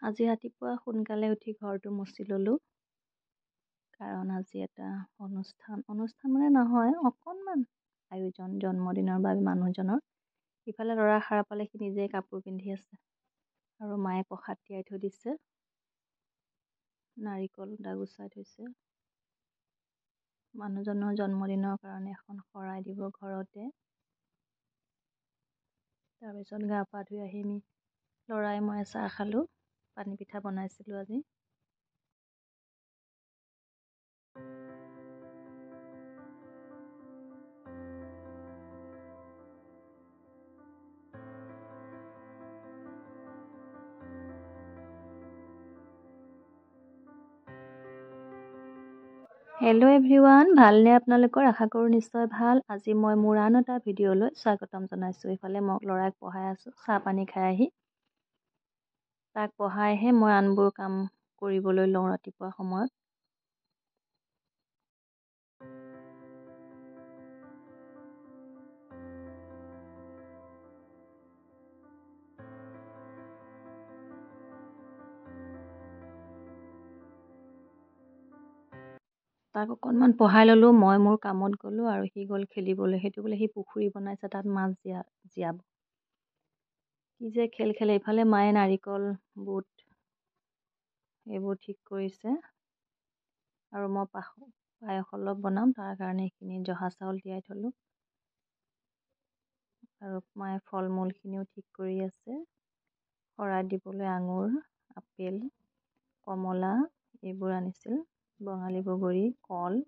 আজি ৰাতিপুৱা সোনকালে উঠি ঘৰটো মুচি ল'লোঁ কাৰণ আজি এটা অনুষ্ঠান মানে নহয় অকণমান আয়োজন জন্মদিনৰ বাবে মানুহজনৰ। ইফালে ল'ৰা সাৰ পালে সি নিজেই কাপোৰ পিন্ধি আছে আৰু মায়ে প্ৰসাদ তিয়াই থৈ দিছে, নাৰিকল দা গুচাই থৈছে। মানুহজনৰ জন্মদিনৰ কাৰণে এখন শৰাই দিব ঘৰতে। তাৰপিছত গা পা ধুই আহি আমি ল'ৰাই মই চাহ খালোঁ, পানী পিঠা বনাইছিলোঁ আজি। হেল্ল' এভৰিৱান, ভালনে আপোনালোকৰ? আশা কৰোঁ নিশ্চয় ভাল। আজি মই মোৰ আন এটা ভিডিঅ'লৈ স্বাগতম জনাইছোঁ। এইফালে মই ল'ৰাক পঢ়াই আছোঁ, চাহ পানী খাই আহি। তাক পঢ়াইহে মই আনবোৰ কাম কৰিবলৈ লওঁ ৰাতিপুৱা সময়ত। তাক অকণমান পঢ়াই ল'লোঁ, মই মোৰ কামত গ'লোঁ আৰু সি গ'ল খেলিবলৈ। সেইটো বোলে সি পুখুৰী বনাইছে, তাত মাছ জীয়াব। কি যে খেল খেলে। ইফালে মায়ে নাৰিকল, বুট এইবোৰ ঠিক কৰিছে আৰু মই পায়স অলপ বনাম, তাৰ কাৰণে এইখিনি জহা চাউল তিয়াই থ'লোঁ আৰু মায়ে ফল মূলখিনিও ঠিক কৰি আছে। শৰাই দিবলৈ আঙুৰ, আপেল, কমলা এইবোৰ আনিছিল, বঙালী বগৰী, কল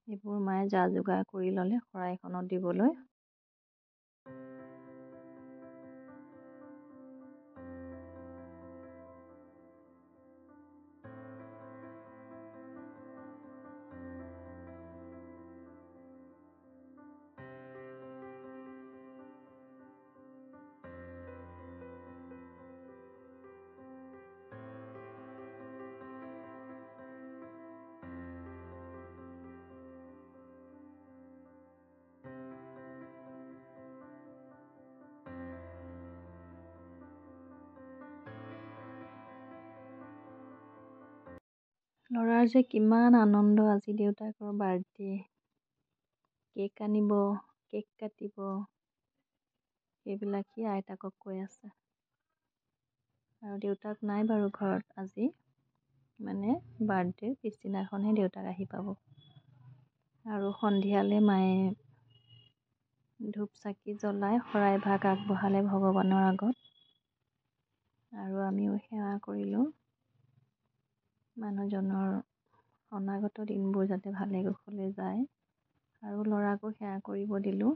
এইবোৰ মায়ে যা যোগাৰ কৰি ল'লে শৰাইখনত দিবলৈ। ল'ৰাৰ যে কিমান আনন্দ, আজি দেউতাকৰ বাৰ্থডে, কেক আনিব, কেক কাটিব, সেইবিলাক সি আইতাকক কৈ আছে। আৰু দেউতাক নাই বাৰু ঘৰত আজি, মানে বাৰ্থডে পিছদিনাখনহে দেউতাক আহি পাব। আৰু সন্ধিয়ালৈ মায়ে ধূপ চাকি জ্বলাই শৰাইভাগ আগবঢ়ালে ভগৱানৰ আগত, আৰু আমিও সেৱা কৰিলোঁ। মানুহজনৰ অনাগত দিনবোৰ যাতে ভালে কুশলে যায়, আৰু ল'ৰাকো সেৱা কৰিব দিলোঁ।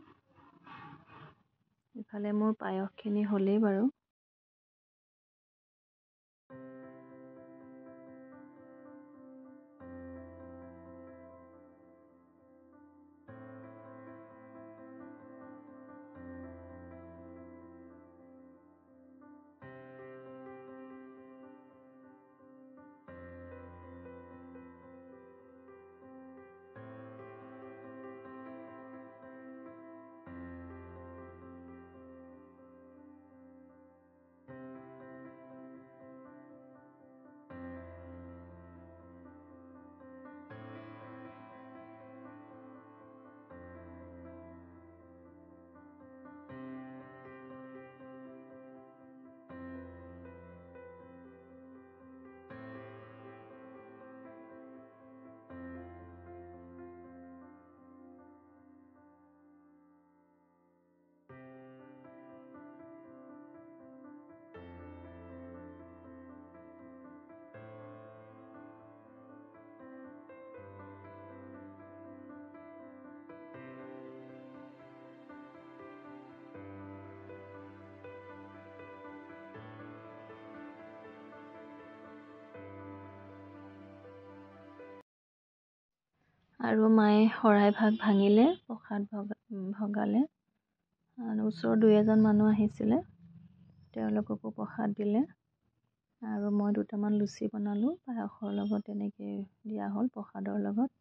ইফালে মোৰ পায়সখিনি হ'লেই বাৰু। আৰু মায়ে শৰাইভাগ ভাঙিলে, প্ৰসাদ ভগালে। আৰু ওচৰৰ 2-এজন মানুহ আহিছিলে, তেওঁলোককো প্ৰসাদ দিলে। আৰু মই দুটামান লুচি বনালোঁ, পায়সৰ লগত তেনেকৈ দিয়া হ'ল প্ৰসাদৰ লগত।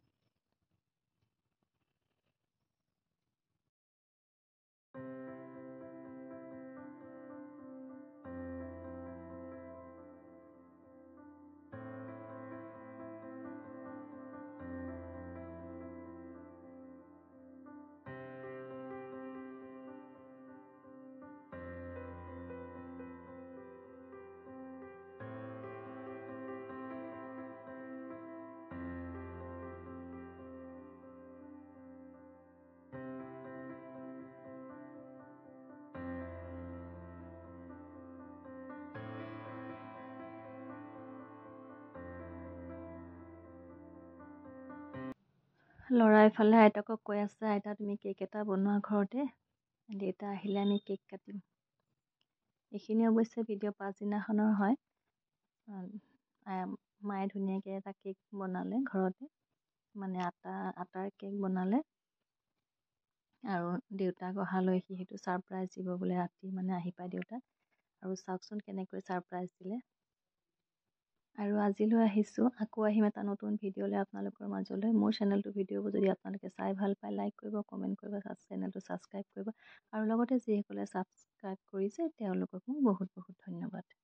ল'ৰা এফালে আইতাকক কৈ আছে, আইতা তুমি কেক এটা বনোৱা ঘৰতে, দেউতা আহিলে আমি কেক কাটিম। এইখিনি অৱশ্যে ভিডিঅ' পাছদিনাখনৰ হয়। মায়ে ধুনীয়াকৈ এটা কেক বনালে ঘৰতে, মানে আটাৰ কেক বনালে। আৰু দেউতাক অহালৈ সি সেইটো ছাৰপ্ৰাইজ দিব বোলে, ৰাতি মানে আহি পায় দেউতা। আৰু চাওকচোন কেনেকৈ ছাৰপ্ৰাইজ দিলে। আৰু আজিলৈ আহিছোঁ, আকৌ আহিম এটা নতুন ভিডিঅ' লৈ আপোনালোকৰ মাজলৈ। মোৰ চেনেলটো ভিডিঅ'বোৰ যদি আপোনালোকে চাই ভাল পায়, লাইক কৰিব, কমেণ্ট কৰিব, চেনেলটো ছাবস্ক্ৰাইব কৰিব। আৰু লগতে যিসকলে ছাবস্ক্ৰাইব কৰিছে তেওঁলোককো বহুত বহুত ধন্যবাদ।